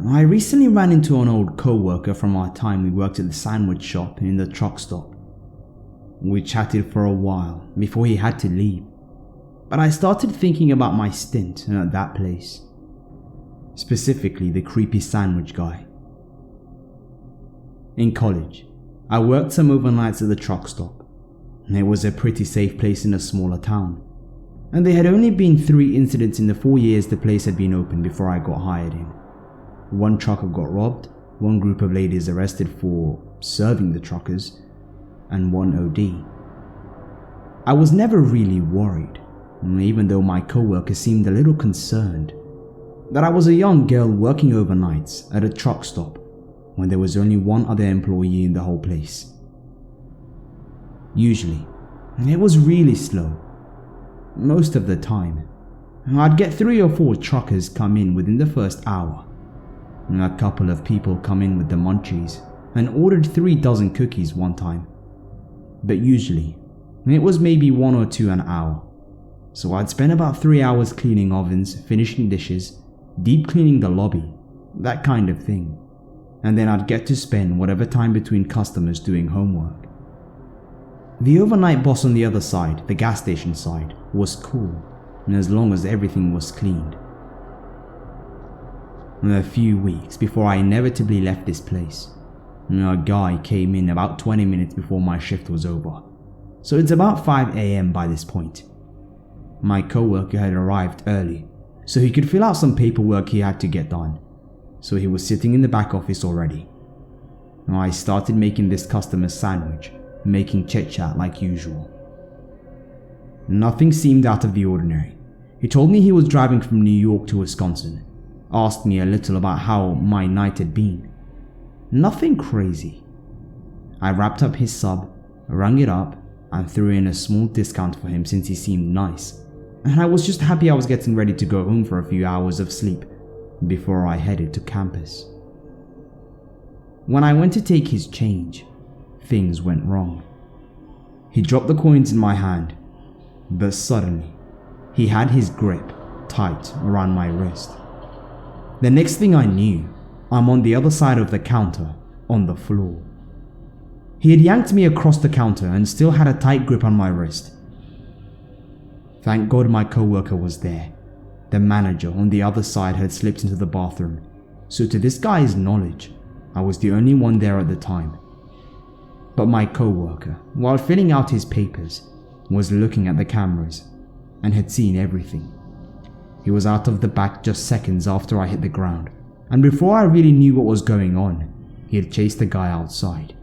I recently ran into an old co-worker from our time we worked at the sandwich shop in the truck stop. We chatted for a while before he had to leave, but I started thinking about my stint at that place. Specifically the creepy sandwich guy. In college, I worked some overnights at the truck stop. It was a pretty safe place in a smaller town, and there had only been 3 incidents in the 4 years the place had been open before I got hired in. 1 trucker got robbed, 1 group of ladies arrested for serving the truckers, and 1 OD. I was never really worried, even though my co-worker seemed a little concerned that I was a young girl working overnights at a truck stop when there was only 1 other employee in the whole place. Usually, it was really slow. Most of the time, I'd get 3 or 4 truckers come in within the first hour. A couple of people come in with the munchies and ordered 3 dozen cookies one time. But usually, it was maybe 1 or 2 an hour. So I'd spend about 3 hours cleaning ovens, finishing dishes, deep cleaning the lobby, that kind of thing. And then I'd get to spend whatever time between customers doing homework. The overnight boss on the other side, the gas station side, was cool, as long as everything was cleaned. A few weeks before I inevitably left this place, a guy came in about 20 minutes before my shift was over, so it's about 5 AM by this point. My co-worker had arrived early, so he could fill out some paperwork he had to get done, so he was sitting in the back office already. I started making this customer sandwich, making chit-chat like usual. Nothing seemed out of the ordinary. He told me he was driving from New York to Wisconsin, asked me a little about how my night had been. Nothing crazy. I wrapped up his sub, rung it up, and threw in a small discount for him since he seemed nice, and I was just happy I was getting ready to go home for a few hours of sleep before I headed to campus. When I went to take his change, things went wrong. He dropped the coins in my hand, but suddenly, he had his grip tight around my wrist. The next thing I knew, I'm on the other side of the counter, on the floor. He had yanked me across the counter and still had a tight grip on my wrist. Thank God my co-worker was there. The manager on the other side had slipped into the bathroom, so to this guy's knowledge, I was the only one there at the time. But my co-worker, while filling out his papers, was looking at the cameras and had seen everything. He was out of the back just seconds after I hit the ground, and before I really knew what was going on, he had chased the guy outside.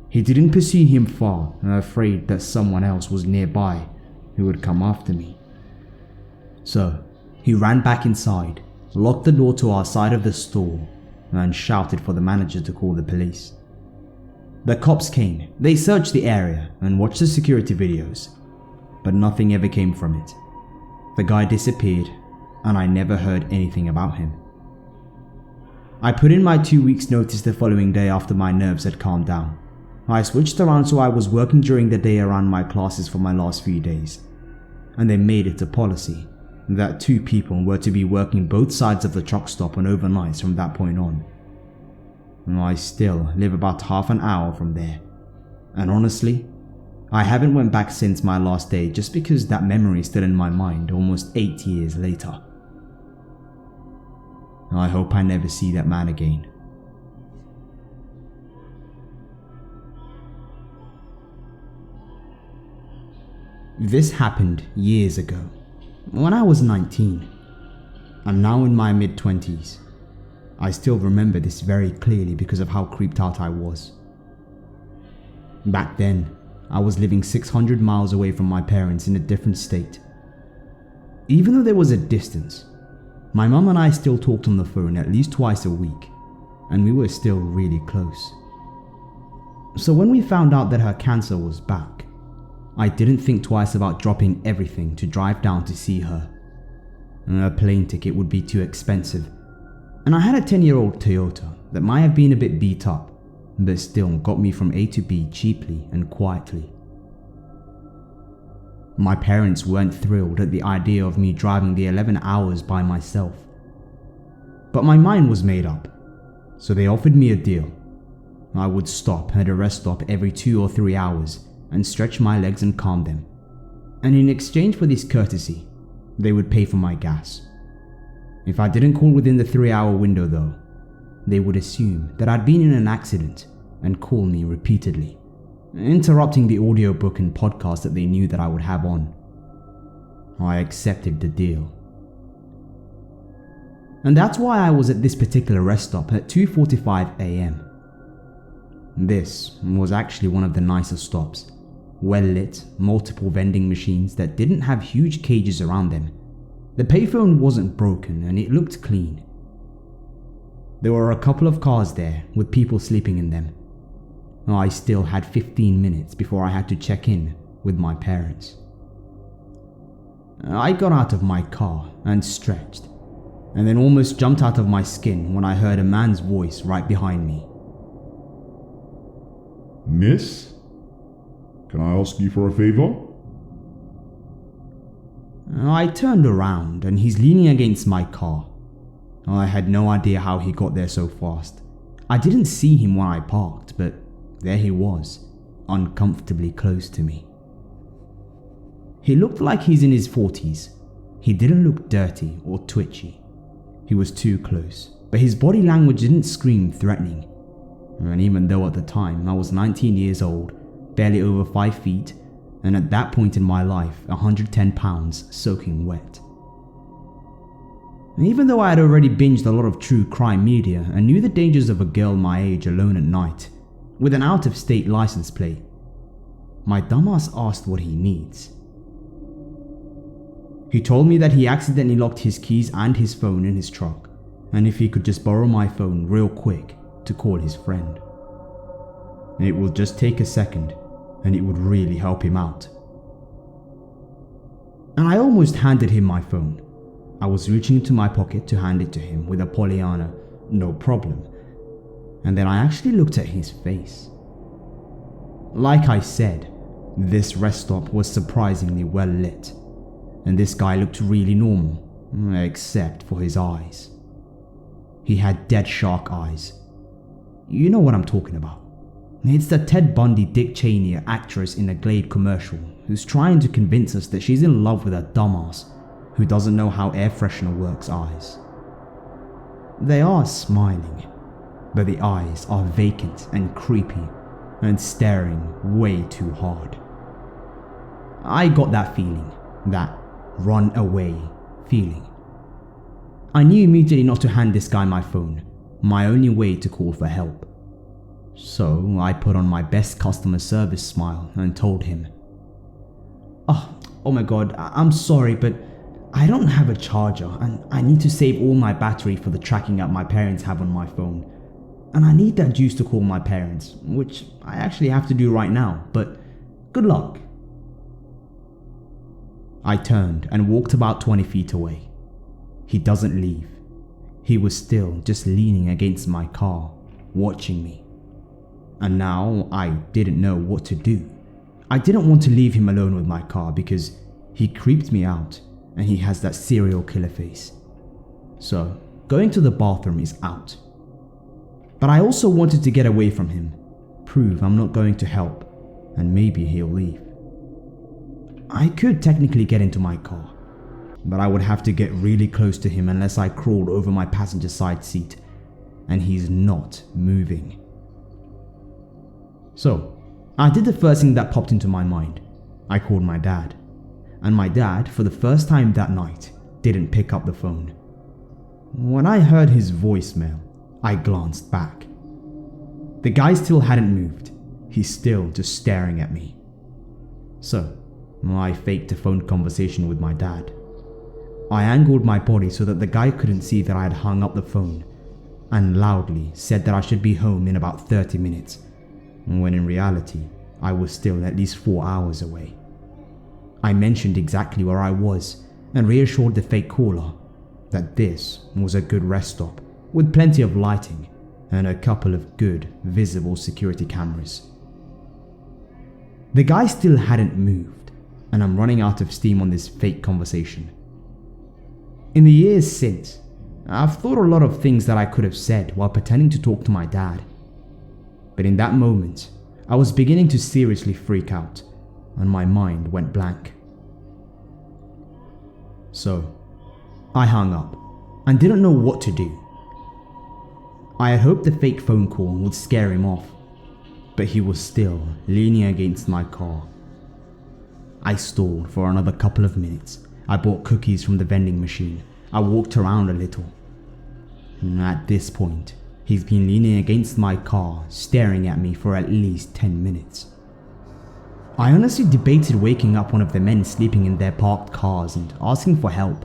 He didn't pursue him far, afraid that someone else was nearby who would come after me. So, he ran back inside, locked the door to our side of the store, and shouted for the manager to call the police. The cops came, they searched the area and watched the security videos, but nothing ever came from it. The guy disappeared, and I never heard anything about him. I put in my 2 weeks notice the following day after my nerves had calmed down. I switched around so I was working during the day around my classes for my last few days, and they made it a policy that 2 people were to be working both sides of the truck stop on overnights from that point on. I still live about half an hour from there, and honestly, I haven't went back since my last day just because that memory is still in my mind almost 8 years later. I hope I never see that man again. This happened years ago, when I was 19. I'm now in my mid-20s. I still remember this very clearly because of how creeped out I was. Back then, I was living 600 miles away from my parents in a different state. Even though there was a distance, my mum and I still talked on the phone at least twice a week, and we were still really close. So when we found out that her cancer was back, I didn't think twice about dropping everything to drive down to see her. A plane ticket would be too expensive, and I had a 10-year-old Toyota that might have been a bit beat up, but still got me from A to B cheaply and quietly. My parents weren't thrilled at the idea of me driving the 11 hours by myself. but my mind was made up, so they offered me a deal. I would stop at a rest stop every 2 or 3 hours and stretch my legs and calm them, and in exchange for this courtesy, they would pay for my gas. If I didn't call within the 3-hour window though, they would assume that I'd been in an accident and call me repeatedly, interrupting the audiobook and podcast that they knew that I would have on. I accepted the deal. And that's why I was at this particular rest stop at 2:45 a.m. This was actually one of the nicer stops, well lit, multiple vending machines that didn't have huge cages around them. The payphone wasn't broken and it looked clean. There were a couple of cars there with people sleeping in them. I still had 15 minutes before I had to check in with my parents. I got out of my car and stretched, and then almost jumped out of my skin when I heard a man's voice right behind me. Miss, can I ask you for a favor? I turned around and he's leaning against my car. I had no idea how he got there so fast. I didn't see him when I parked, but there he was, uncomfortably close to me. He looked like he's in his 40s. He didn't look dirty or twitchy. He was too close, but his body language didn't scream threatening. And even though at the time I was 19 years old, barely over 5 feet, and at that point in my life 110 pounds soaking wet. And even though I had already binged a lot of true crime media and knew the dangers of a girl my age alone at night, with an out-of-state license plate, my dumbass asked what he needs. He told me that he accidentally locked his keys and his phone in his truck, and if he could just borrow my phone real quick to call his friend. It will just take a second, and it would really help him out. And I almost handed him my phone. I was reaching into my pocket to hand it to him with a Pollyanna, no problem. And then I actually looked at his face. Like I said, this rest stop was surprisingly well lit, and this guy looked really normal, except for his eyes. He had dead shark eyes. You know what I'm talking about. It's the Ted Bundy Dick Cheney actress in a Glade commercial who's trying to convince us that she's in love with a dumbass who doesn't know how air freshener works eyes. They are smiling, but the eyes are vacant and creepy and staring way too hard. I got that feeling, that run away feeling. I knew immediately not to hand this guy my phone, my only way to call for help. So I put on my best customer service smile and told him, Oh my god, I'm sorry, but I don't have a charger and I need to save all my battery for the tracking app my parents have on my phone. And I need that juice to call my parents, which I actually have to do right now, but good luck. I turned and walked about 20 feet away. He doesn't leave. He was still just leaning against my car, watching me. And now I didn't know what to do. I didn't want to leave him alone with my car because he creeped me out and he has that serial killer face. So going to the bathroom is out. But I also wanted to get away from him, prove I'm not going to help, and maybe he'll leave. I could technically get into my car, but I would have to get really close to him unless I crawled over my passenger side seat, and he's not moving. So, I did the first thing that popped into my mind. I called my dad, and my dad, for the first time that night, didn't pick up the phone. When I heard his voicemail, I glanced back. The guy still hadn't moved. He's still just staring at me. So, I faked a phone conversation with my dad. I angled my body so that the guy couldn't see that I had hung up the phone, and loudly said that I should be home in about 30 minutes, when in reality, I was still at least 4 hours away. I mentioned exactly where I was and reassured the fake caller that this was a good rest stop with plenty of lighting and a couple of good, visible security cameras. The guy still hadn't moved, and I'm running out of steam on this fake conversation. In the years since, I've thought a lot of things that I could have said while pretending to talk to my dad. But in that moment, I was beginning to seriously freak out, and my mind went blank. So, I hung up and didn't know what to do. I had hoped the fake phone call would scare him off, but he was still leaning against my car. I stalled for another couple of minutes. I bought cookies from the vending machine. I walked around a little. And at this point, he's been leaning against my car, staring at me for at least 10 minutes. I honestly debated waking up one of the men sleeping in their parked cars and asking for help.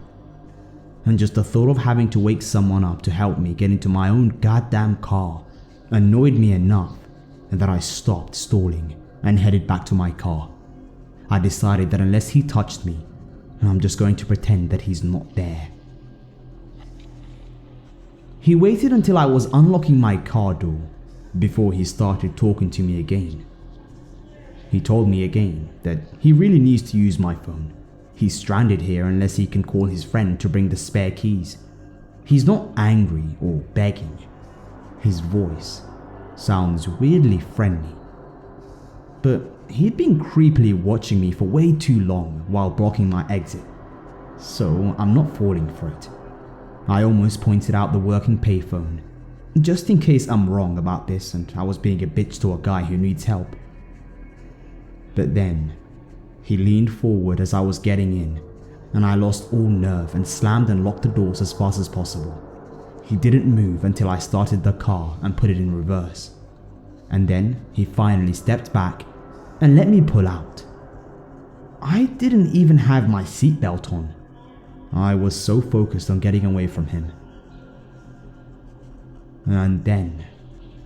And just the thought of having to wake someone up to help me get into my own goddamn car annoyed me enough that I stopped stalling and headed back to my car. I decided that unless he touched me, I'm just going to pretend that he's not there. He waited until I was unlocking my car door before he started talking to me again. He told me again that he really needs to use my phone. He's stranded here unless he can call his friend to bring the spare keys. He's not angry or begging. His voice sounds weirdly friendly. But he'd been creepily watching me for way too long while blocking my exit, so I'm not falling for it. I almost pointed out the working payphone, just in case I'm wrong about this and I was being a bitch to a guy who needs help. But then, he leaned forward as I was getting in, and I lost all nerve and slammed and locked the doors as fast as possible. He didn't move until I started the car and put it in reverse. And then he finally stepped back and let me pull out. I didn't even have my seatbelt on. I was so focused on getting away from him. And then,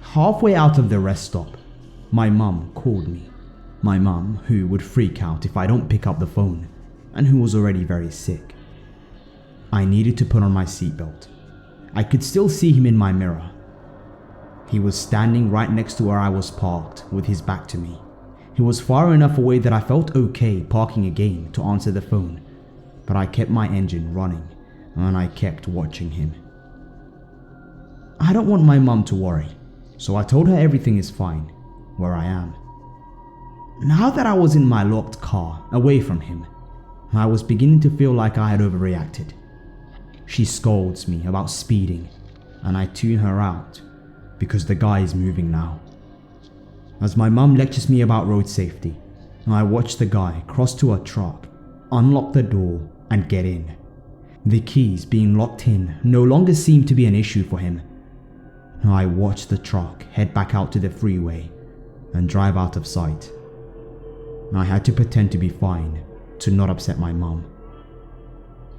halfway out of the rest stop, my mum called me. My mum, who would freak out if I don't pick up the phone, and who was already very sick. I needed to put on my seatbelt. I could still see him in my mirror. He was standing right next to where I was parked with his back to me. He was far enough away that I felt okay parking again to answer the phone, but I kept my engine running and I kept watching him. I don't want my mum to worry, so I told her everything is fine where I am. Now that I was in my locked car, away from him, I was beginning to feel like I had overreacted. She scolds me about speeding, and I tune her out because the guy is moving now. As my mum lectures me about road safety, I watch the guy cross to a truck, unlock the door, and get in. The keys being locked in no longer seem to be an issue for him. I watch the truck head back out to the freeway and drive out of sight. I had to pretend to be fine to not upset my mum.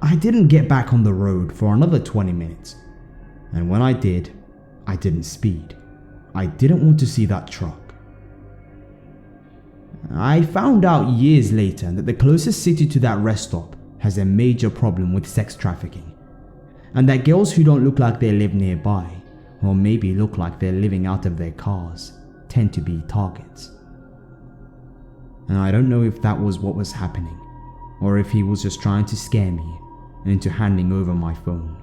I didn't get back on the road for another 20 minutes, and when I did, I didn't speed. I didn't want to see that truck. I found out years later that the closest city to that rest stop has a major problem with sex trafficking, and that girls who don't look like they live nearby, or maybe look like they're living out of their cars, tend to be targets. And I don't know if that was what was happening, or if he was just trying to scare me into handing over my phone.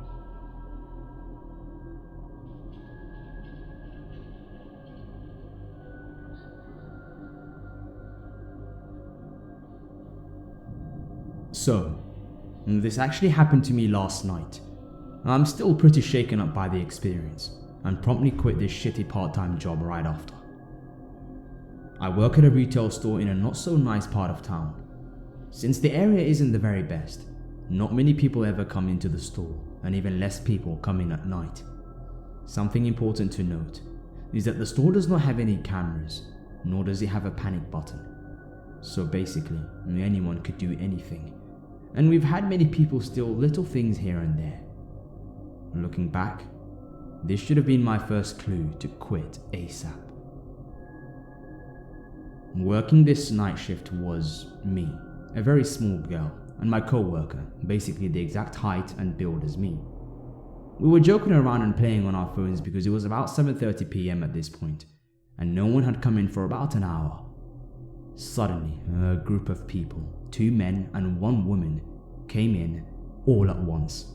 So, this actually happened to me last night. I'm still pretty shaken up by the experience, and promptly quit this shitty part-time job right after. I work at a retail store in a not so nice part of town. Since the area isn't the very best, not many people ever come into the store, and even less people come in at night. Something important to note is that the store does not have any cameras, nor does it have a panic button. So basically, anyone could do anything, and we've had many people steal little things here and there. Looking back, this should have been my first clue to quit ASAP. Working this night shift was me, a very small girl, and my co-worker, basically the exact height and build as me. We were joking around and playing on our phones because it was about 7:30 PM at this point, and no one had come in for about an hour. Suddenly, a group of people, 2 men and 1 woman, came in all at once.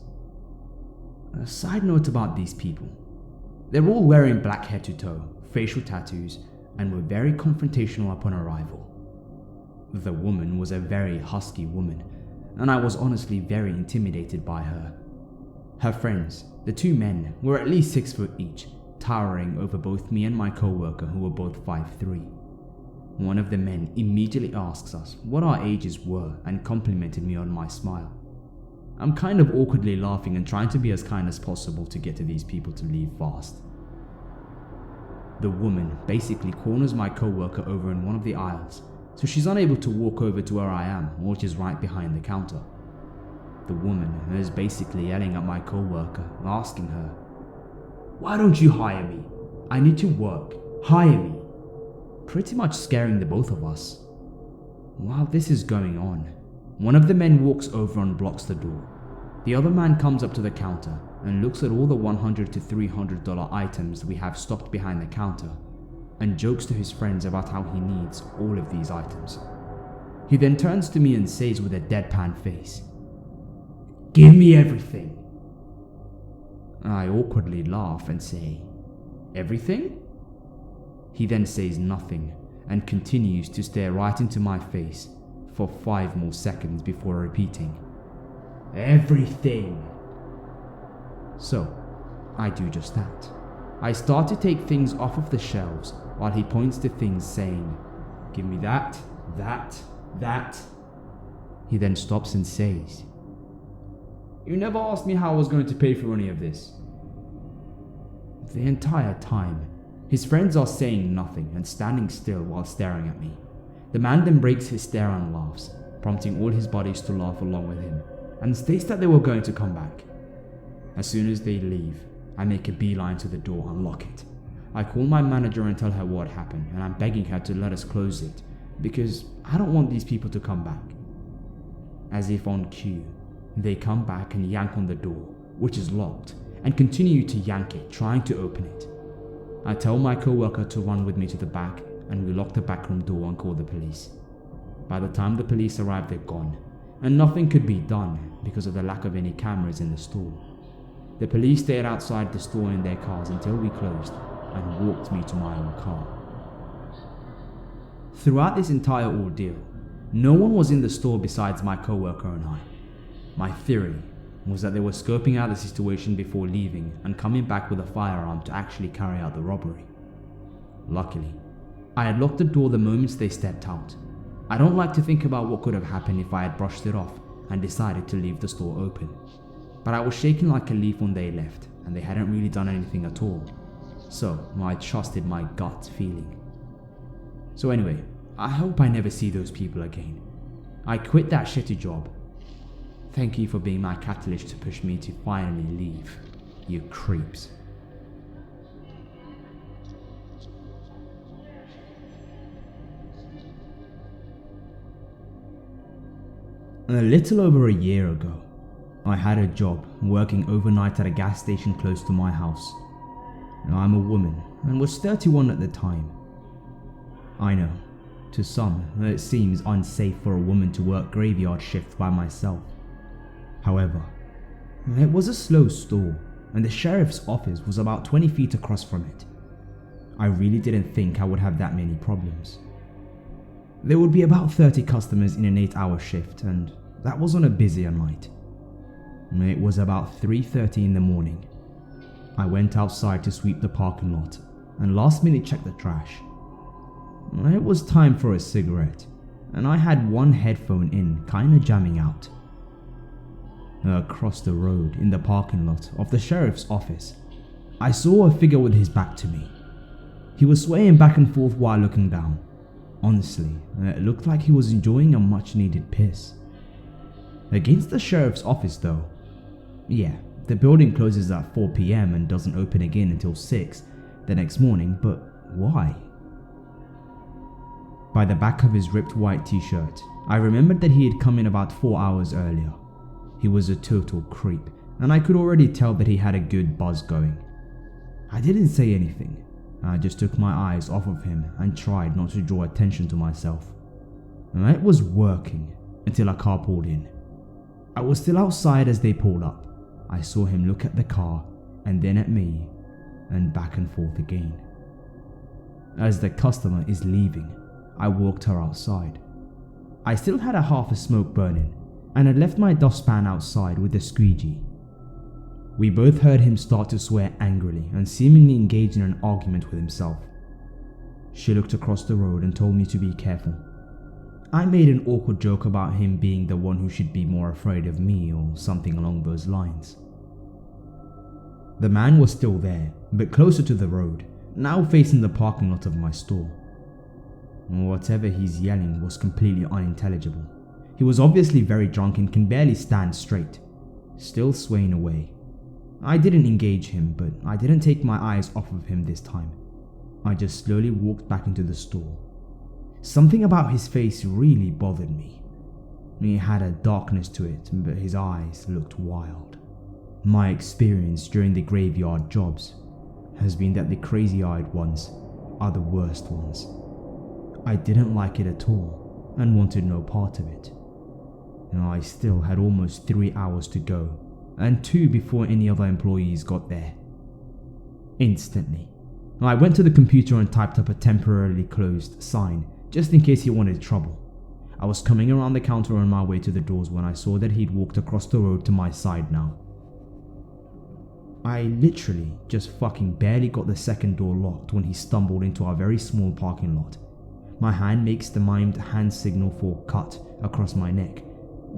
A side note about these people. They're all wearing black head to toe, facial tattoos, and were very confrontational upon arrival. The woman was a very husky woman, and I was honestly very intimidated by her. Her friends, the two men, were at least 6 foot each, towering over both me and my co-worker, who were both 5'3". One of the men immediately asks us what our ages were and complimented me on my smile. I'm kind of awkwardly laughing and trying to be as kind as possible to get to these people to leave fast. The woman basically corners my co-worker over in one of the aisles, so she's unable to walk over to where I am, which is right behind the counter. The woman is basically yelling at my co-worker, asking her, "Why don't you hire me? I need to work. Hire me." Pretty much scaring the both of us. While this is going on, one of the men walks over and blocks the door. The other man comes up to the counter and looks at all the $100 to $300 items we have stocked behind the counter and jokes to his friends about how he needs all of these items. He then turns to me and says with a deadpan face, "Give me everything." I awkwardly laugh and say, "Everything?" He then says nothing and continues to stare right into my face for 5 more seconds before repeating, "Everything." So, I do just that. I start to take things off of the shelves while he points to things saying, "Give me that, that, that." He then stops and says, "You never asked me how I was going to pay for any of this." The entire time, his friends are saying nothing and standing still while staring at me. The man then breaks his stare and laughs, prompting all his buddies to laugh along with him, and states that they were going to come back. As soon as they leave, I make a beeline to the door and lock it. I call my manager and tell her what happened, and I'm begging her to let us close it, because I don't want these people to come back. As if on cue, they come back and yank on the door, which is locked, and continue to yank it, trying to open it. I tell my co-worker to run with me to the back, and we lock the backroom door and call the police. By the time the police arrive, they're gone, and nothing could be done because of the lack of any cameras in the store. The police stayed outside the store in their cars until we closed and walked me to my own car. Throughout this entire ordeal, no one was in the store besides my co-worker and I. My theory was that they were scoping out the situation before leaving and coming back with a firearm to actually carry out the robbery. Luckily, I had locked the door the moment they stepped out. I don't like to think about what could have happened if I had brushed it off and decided to leave the store open. But I was shaking like a leaf when they left, and they hadn't really done anything at all. So I trusted my gut feeling. So anyway, I hope I never see those people again. I quit that shitty job. Thank you for being my catalyst to push me to finally leave, you creeps. A little over a year ago, I had a job working overnight at a gas station close to my house. I'm a woman and was 31 at the time. I know, to some, it seems unsafe for a woman to work graveyard shift by myself. However, it was a slow store and the sheriff's office was about 20 feet across from it. I really didn't think I would have that many problems. There would be about 30 customers in an 8-hour shift, and that was on a busier night. It was about 3:30 in the morning. I went outside to sweep the parking lot and last minute checked the trash. It was time for a cigarette, and I had one headphone in, kinda jamming out. Across the road in the parking lot of the sheriff's office, I saw a figure with his back to me. He was swaying back and forth while looking down. Honestly, it looked like he was enjoying a much needed piss. Against the sheriff's office though. Yeah, the building closes at 4 PM and doesn't open again until 6 the next morning, but why? By the back of his ripped white t-shirt, I remembered that he had come in about 4 hours earlier. He was a total creep, and I could already tell that he had a good buzz going. I didn't say anything. I just took my eyes off of him and tried not to draw attention to myself. It was working until a car pulled in. I was still outside as they pulled up. I saw him look at the car and then at me and back and forth again. As the customer is leaving, I walked her outside. I still had a half a smoke burning and had left my dustpan outside with the squeegee. We both heard him start to swear angrily and seemingly engage in an argument with himself. She looked across the road and told me to be careful. I made an awkward joke about him being the one who should be more afraid of me or something along those lines. The man was still there, but closer to the road, now facing the parking lot of my store. Whatever he's yelling was completely unintelligible. He was obviously very drunk and can barely stand straight, still swaying away. I didn't engage him, but I didn't take my eyes off of him this time. I just slowly walked back into the store. Something about his face really bothered me. He had a darkness to it, but his eyes looked wild. My experience during the graveyard jobs has been that the crazy-eyed ones are the worst ones. I didn't like it at all and wanted no part of it. I still had almost 3 hours to go, and 2 before any other employees got there. Instantly, I went to the computer and typed up a temporarily closed sign just in case he wanted trouble. I was coming around the counter on my way to the doors when I saw that he'd walked across the road to my side now. I literally just fucking barely got the second door locked when he stumbled into our very small parking lot. My hand makes the mimed hand signal for cut across my neck,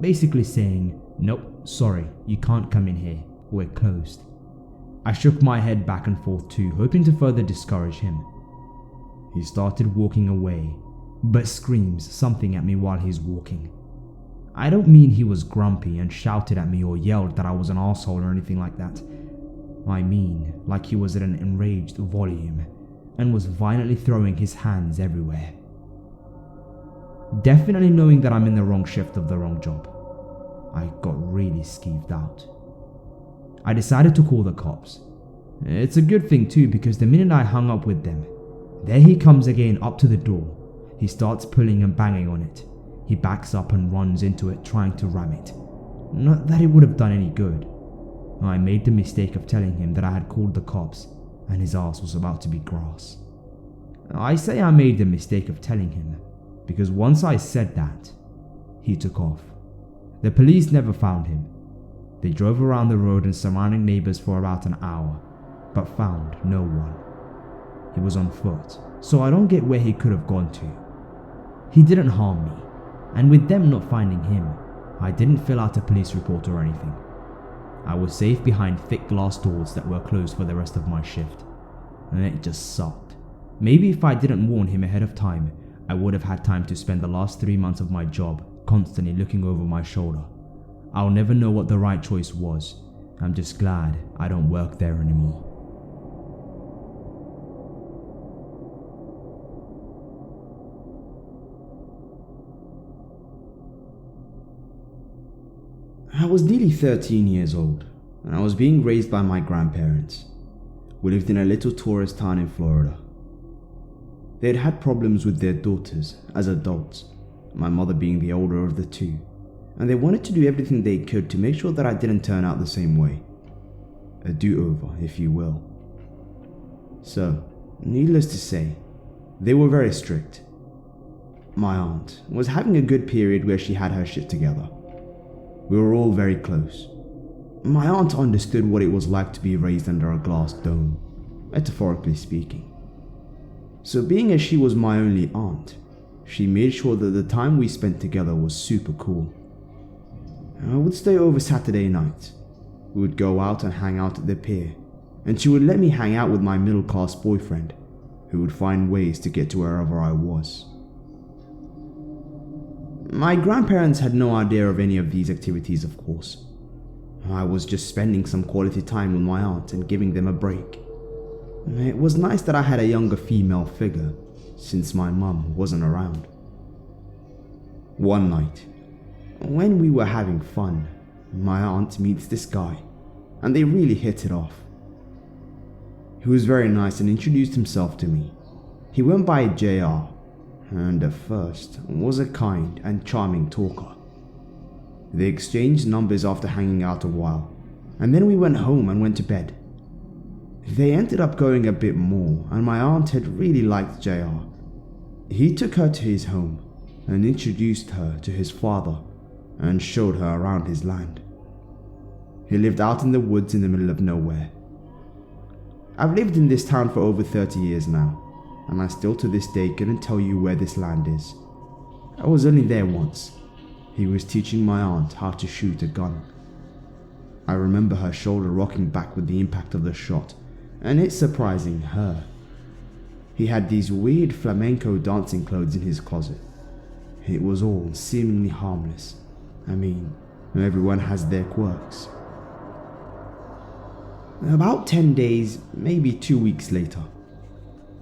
basically saying, "Nope, sorry, you can't come in here, we're closed." I shook my head back and forth too, hoping to further discourage him. He started walking away, but screams something at me while he's walking. I don't mean he was grumpy and shouted at me or yelled that I was an asshole or anything like that. I mean like he was at an enraged volume and was violently throwing his hands everywhere. Definitely knowing that I'm in the wrong shift of the wrong job, I got really skeeved out. I decided to call the cops. It's a good thing too, because the minute I hung up with them, there he comes again up to the door. He starts pulling and banging on it. He backs up and runs into it, trying to ram it. Not that it would have done any good. I made the mistake of telling him that I had called the cops and his ass was about to be grass. I say I made the mistake of telling him because once I said that, he took off. The police never found him. They drove around the road and surrounding neighbors for about an hour, but found no one. He was on foot, so I don't get where he could have gone to. He didn't harm me, and with them not finding him, I didn't fill out a police report or anything. I was safe behind thick glass doors that were closed for the rest of my shift, and it just sucked. Maybe if I didn't warn him ahead of time, I would have had time to spend the last 3 months of my job constantly looking over my shoulder. I'll never know what the right choice was. I'm just glad I don't work there anymore. I was nearly 13 years old, and I was being raised by my grandparents. We lived in a little tourist town in Florida. They had had problems with their daughters as adults, my mother being the older of the two, and they wanted to do everything they could to make sure that I didn't turn out the same way. A do-over, if you will. So, needless to say, they were very strict. My aunt was having a good period where she had her shit together. We were all very close. My aunt understood what it was like to be raised under a glass dome, metaphorically speaking. So being as she was my only aunt, she made sure that the time we spent together was super cool. I would stay over Saturday nights. We would go out and hang out at the pier, and she would let me hang out with my middle-class boyfriend, who would find ways to get to wherever I was. My grandparents had no idea of any of these activities, of course. I was just spending some quality time with my aunt and giving them a break. It was nice that I had a younger female figure, since my mum wasn't around. One night, when we were having fun, my aunt meets this guy, and they really hit it off. He was very nice and introduced himself to me. He went by JR, and at first was a kind and charming talker. They exchanged numbers after hanging out a while, and then we went home and went to bed. They ended up going a bit more, and my aunt had really liked JR. He took her to his home and introduced her to his father and showed her around his land. He lived out in the woods in the middle of nowhere. I've lived in this town for over 30 years now, and I still to this day couldn't tell you where this land is. I was only there once. He was teaching my aunt how to shoot a gun. I remember her shoulder rocking back with the impact of the shot, and it surprising her. He had these weird flamenco dancing clothes in his closet. It was all seemingly harmless. I mean, everyone has their quirks. About 10 days, maybe 2 weeks later,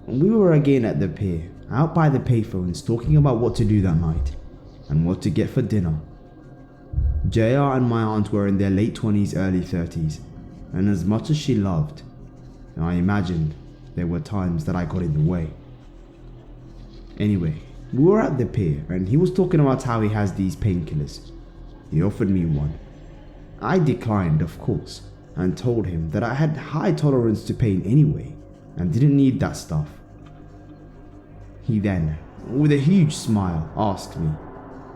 we were again at the pier, out by the payphones talking about what to do that night and what to get for dinner. JR and my aunt were in their late 20s, early 30s, and as much as she loved, I imagined there were times that I got in the way. Anyway, we were at the pier and he was talking about how he has these painkillers. He offered me one. I declined, of course, and told him that I had high tolerance to pain anyway and didn't need that stuff. He then, with a huge smile, asked me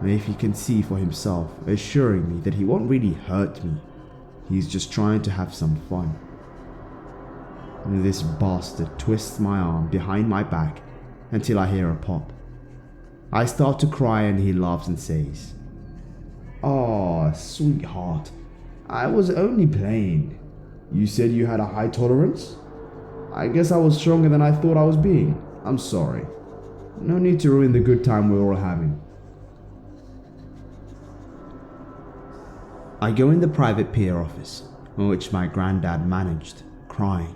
if he can see for himself, assuring me that he won't really hurt me. He's just trying to have some fun. This bastard twists my arm behind my back until I hear a pop. I start to cry and he laughs and says, "Oh, sweetheart, I was only playing. You said you had a high tolerance? I guess I was stronger than I thought I was being. I'm sorry. No need to ruin the good time we're all having." I go in the private pier office, which my granddad managed, crying.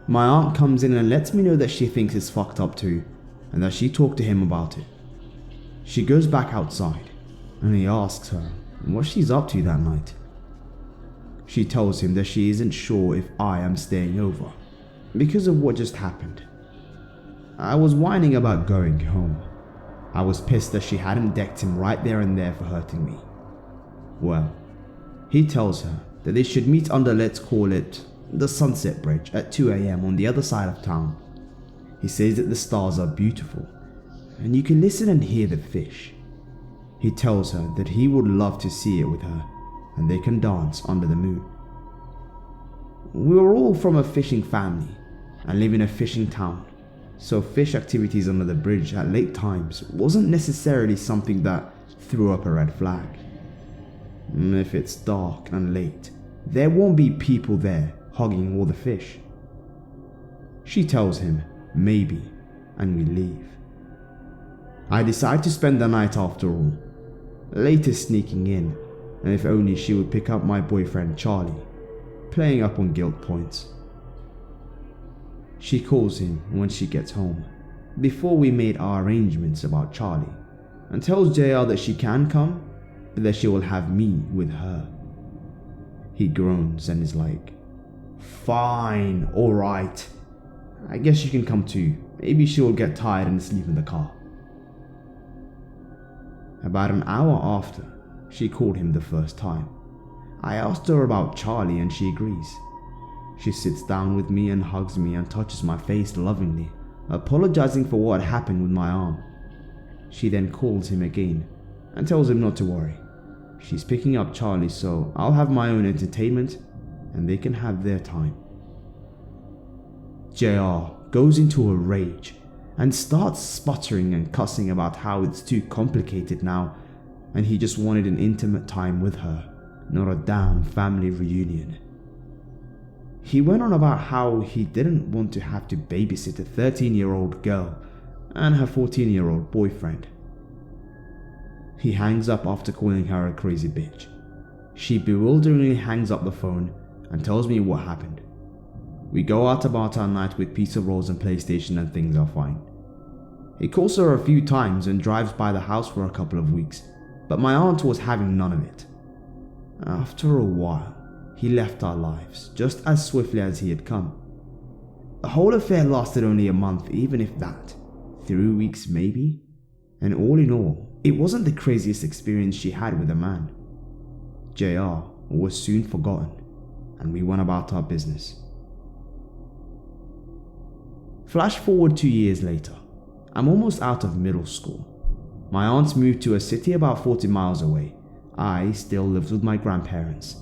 My aunt comes in and lets me know that she thinks it's fucked up too, and that she talked to him about it. She goes back outside, and he asks her what she's up to that night. She tells him that she isn't sure if I am staying over, because of what just happened. I was whining about going home. I was pissed that she hadn't decked him right there and there for hurting me. Well, he tells her that they should meet under, let's call it, the Sunset Bridge at 2 a.m. on the other side of town. He says that the stars are beautiful, and you can listen and hear the fish. He tells her that he would love to see it with her, and they can dance under the moon. We were all from a fishing family and live in a fishing town, so fish activities under the bridge at late times wasn't necessarily something that threw up a red flag. If it's dark and late, there won't be people there hogging all the fish. She tells him maybe, and we leave. I decide to spend the night after all, later sneaking in, and if only she would pick up my boyfriend Charlie, playing up on guilt points. She calls him when she gets home, before we made our arrangements about Charlie, and tells JR that she can come, but that she will have me with her. He groans and is like, "Fine, alright. I guess you can come too. Maybe she will get tired and sleep in the car." About an hour after, she called him the first time. I asked her about Charlie and she agrees. She sits down with me and hugs me and touches my face lovingly, apologizing for what happened with my arm. She then calls him again and tells him not to worry. She's picking up Charlie, so I'll have my own entertainment and they can have their time. JR goes into a rage and starts sputtering and cussing about how it's too complicated now and he just wanted an intimate time with her, not a damn family reunion. He went on about how he didn't want to have to babysit a 13-year-old girl and her 14-year-old boyfriend. He hangs up after calling her a crazy bitch. She bewilderingly hangs up the phone and tells me what happened. We go out about our night with pizza rolls and PlayStation and things are fine. He calls her a few times and drives by the house for a couple of weeks, but my aunt was having none of it. After a while, he left our lives just as swiftly as he had come. The whole affair lasted only a month, even if that. 3 weeks maybe? And all in all, it wasn't the craziest experience she had with a man. JR was soon forgotten, and we went about our business. Flash forward 2 years later. I'm almost out of middle school. My aunts moved to a city about 40 miles away. I still lived with my grandparents.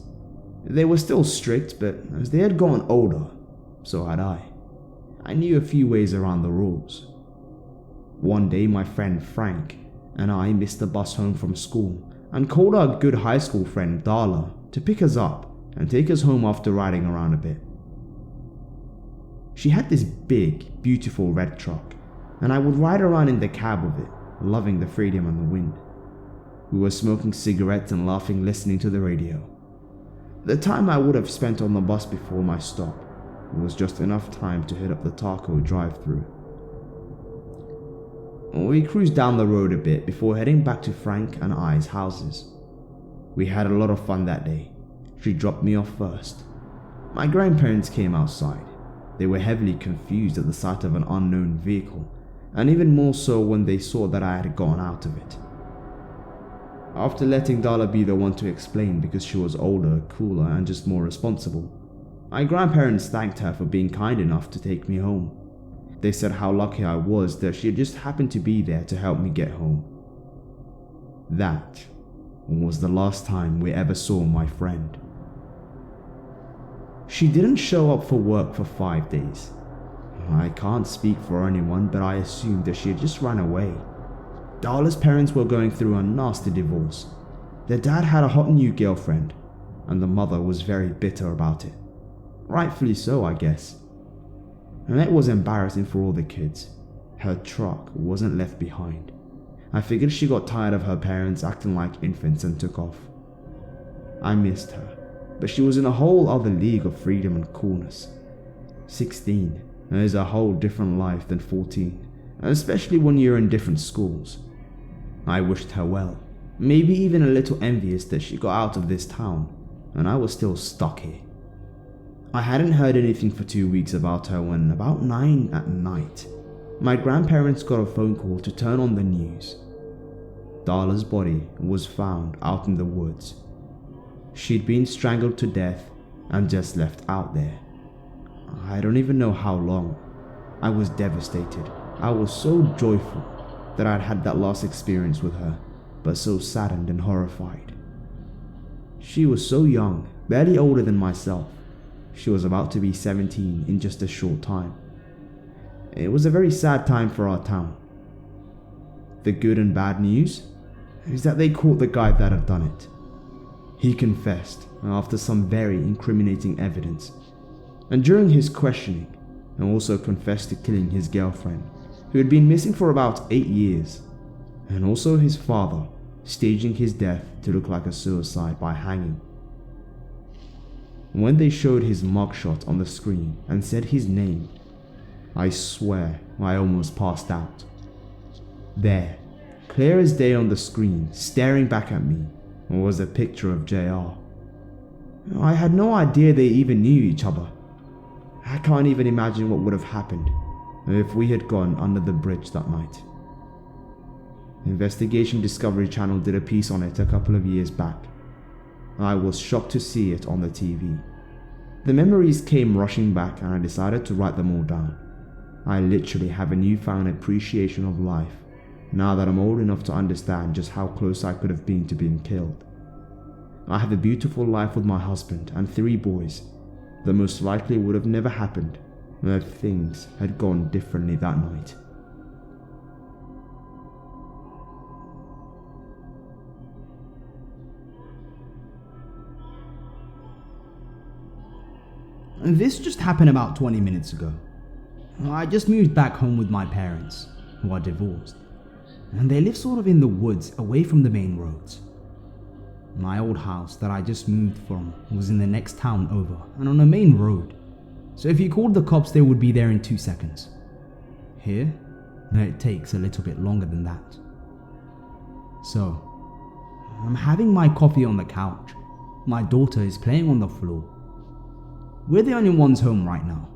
They were still strict, but as they had gotten older, so had I. I knew a few ways around the rules. One day my friend Frank and I missed the bus home from school and called our good high school friend Darla to pick us up and take us home after riding around a bit. She had this big, beautiful red truck, and I would ride around in the cab of it, loving the freedom and the wind. We were smoking cigarettes and laughing, listening to the radio. The time I would have spent on the bus before my stop was just enough time to hit up the taco drive-thru. We cruised down the road a bit before heading back to Frank and I's houses. We had a lot of fun that day. She dropped me off first. My grandparents came outside. They were heavily confused at the sight of an unknown vehicle, and even more so when they saw that I had gotten out of it. After letting Darla be the one to explain because she was older, cooler, and just more responsible, my grandparents thanked her for being kind enough to take me home. They said how lucky I was that she had just happened to be there to help me get home. That was the last time we ever saw my friend. She didn't show up for work for 5 days. I can't speak for anyone, but I assumed that she had just run away. Darla's parents were going through a nasty divorce. Their dad had a hot new girlfriend, and the mother was very bitter about it. Rightfully so, I guess. And it was embarrassing for all the kids. Her truck wasn't left behind. I figured she got tired of her parents acting like infants and took off. I missed her, but she was in a whole other league of freedom and coolness. 16 is a whole different life than 14, especially when you're in different schools. I wished her well, maybe even a little envious that she got out of this town, and I was still stuck here. I hadn't heard anything for 2 weeks about her when, about 9 at night, my grandparents got a phone call to turn on the news. Darla's body was found out in the woods. She'd been strangled to death and just left out there. I don't even know how long. I was devastated. I was so joyful that I'd had that last experience with her, but so saddened and horrified. She was so young, barely older than myself. She was about to be 17 in just a short time. It was a very sad time for our town. The good and bad news is that they caught the guy that had done it. He confessed after some very incriminating evidence, and during his questioning, and also confessed to killing his girlfriend, who had been missing for about 8 years, and also his father, staging his death to look like a suicide by hanging. When they showed his mugshot on the screen and said his name, I swear I almost passed out. There, clear as day on the screen, staring back at me, was a picture of JR. I had no idea they even knew each other. I can't even imagine what would have happened if we had gone under the bridge that night. Investigation Discovery Channel did a piece on it a couple of years back. I was shocked to see it on the TV. The memories came rushing back and I decided to write them all down. I literally have a newfound appreciation of life now that I'm old enough to understand just how close I could have been to being killed. I have a beautiful life with my husband and 3 boys that most likely would have never happened if things had gone differently that night. This just happened about 20 minutes ago. I just moved back home with my parents, who are divorced, and they live sort of in the woods away from the main roads. My old house that I just moved from was in the next town over and on a main road, so if you called the cops they would be there in 2 seconds. Here, it takes a little bit longer than that. So, I'm having my coffee on the couch. My daughter is playing on the floor. We're the only ones home right now.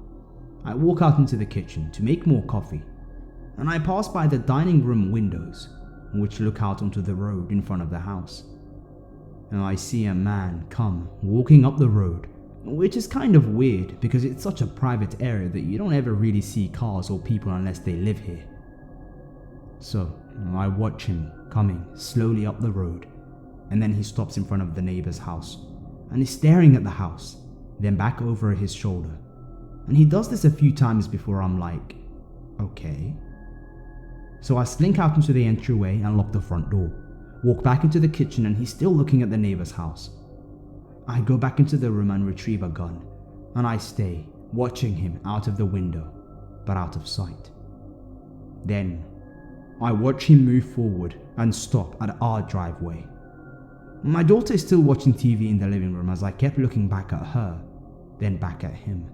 I walk out into the kitchen to make more coffee, and I pass by the dining room windows, which look out onto the road in front of the house. And I see a man come walking up the road which is kind of weird because it's such a private area that you don't ever really see cars or people unless they live here. So I watch him coming slowly up the road, and then he stops in front of the neighbor's house and is staring at the house, then back over his shoulder. And he does this a few times before I'm like, okay. So I slink out into the entryway and lock the front door, walk back into the kitchen, and he's still looking at the neighbor's house. I go back into the room and retrieve a gun, and I stay watching him out of the window, but out of sight. Then I watch him move forward and stop at our driveway. My daughter is still watching TV in the living room as I kept looking back at her, then back at him.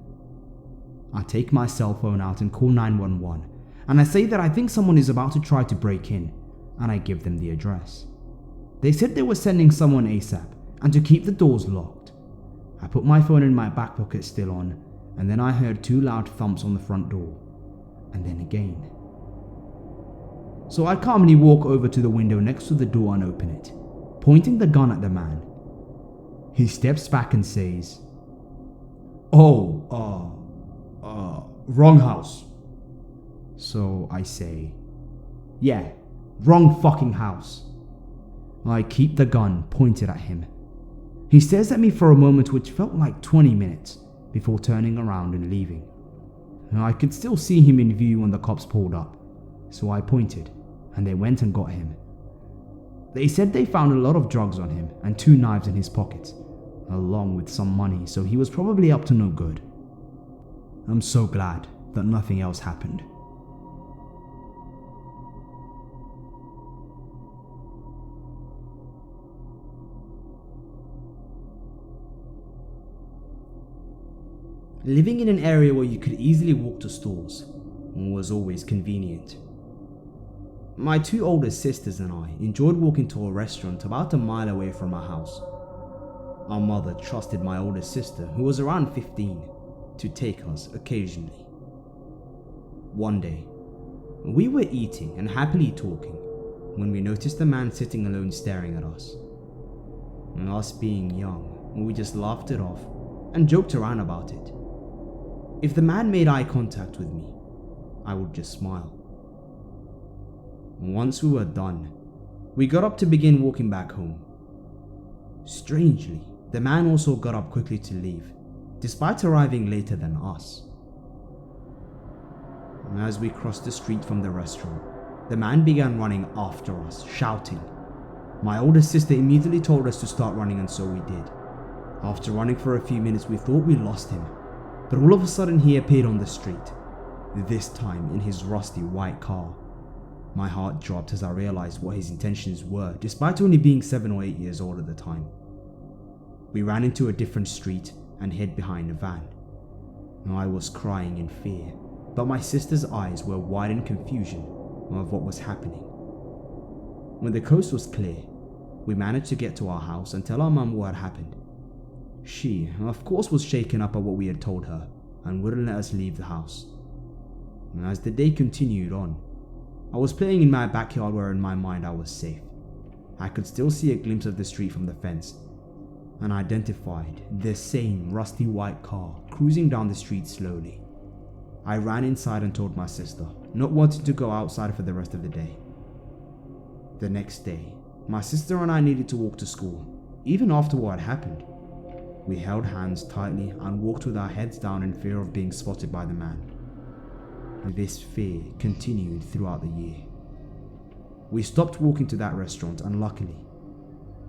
I take my cell phone out and call 911, and I say that I think someone is about to try to break in, and I give them the address. They said they were sending someone ASAP and to keep the doors locked. I put my phone in my back pocket still on, and then I heard 2 loud thumps on the front door, and then again. So I calmly walk over to the window next to the door and open it, pointing the gun at the man. He steps back and says, wrong house. So I say, yeah, wrong fucking house. I keep the gun pointed at him. He stares at me for a moment which felt like 20 minutes before turning around and leaving. I could still see him in view when the cops pulled up, so I pointed and they went and got him. They said they found a lot of drugs on him and 2 knives in his pockets, along with some money, so he was probably up to no good. I'm so glad that nothing else happened. Living in an area where you could easily walk to stores was always convenient. My 2 older sisters and I enjoyed walking to a restaurant about a mile away from our house. Our mother trusted my older sister, who was around 15, to take us occasionally. One day, we were eating and happily talking when we noticed a man sitting alone staring at us. And us being young, we just laughed it off and joked around about it. If the man made eye contact with me, I would just smile. Once we were done, we got up to begin walking back home. Strangely, the man also got up quickly to leave, despite arriving later than us. As we crossed the street from the restaurant, the man began running after us, shouting. My older sister immediately told us to start running, and so we did. After running for a few minutes, we thought we lost him, but all of a sudden he appeared on the street, this time in his rusty white car. My heart dropped as I realized what his intentions were, despite only being 7 or 8 years old at the time. We ran into a different street and hid behind a van. I was crying in fear, but my sister's eyes were wide in confusion of what was happening. When the coast was clear, we managed to get to our house and tell our mum what had happened. She, of course, was shaken up at what we had told her and wouldn't let us leave the house. As the day continued on, I was playing in my backyard where in my mind I was safe. I could still see a glimpse of the street from the fence and identified the same rusty white car cruising down the street slowly. I ran inside and told my sister, not wanting to go outside for the rest of the day. The next day, my sister and I needed to walk to school, even after what had happened. We held hands tightly and walked with our heads down in fear of being spotted by the man. This fear continued throughout the year. We stopped walking to that restaurant, and luckily,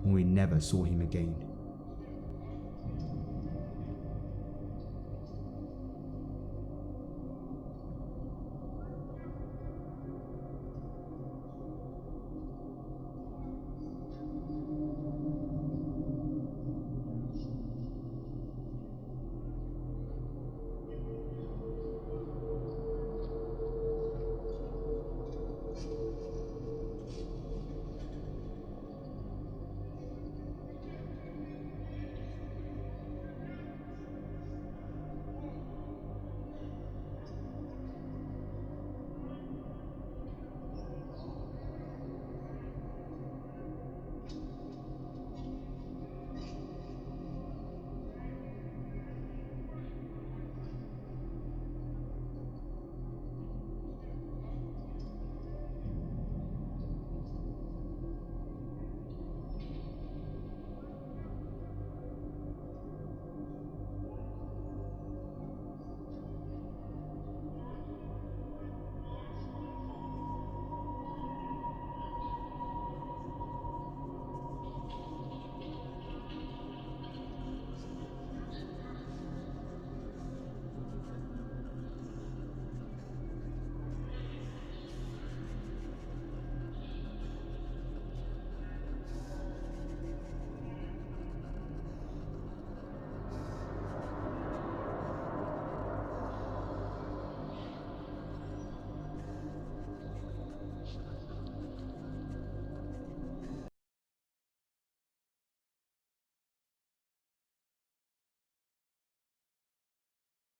we never saw him again.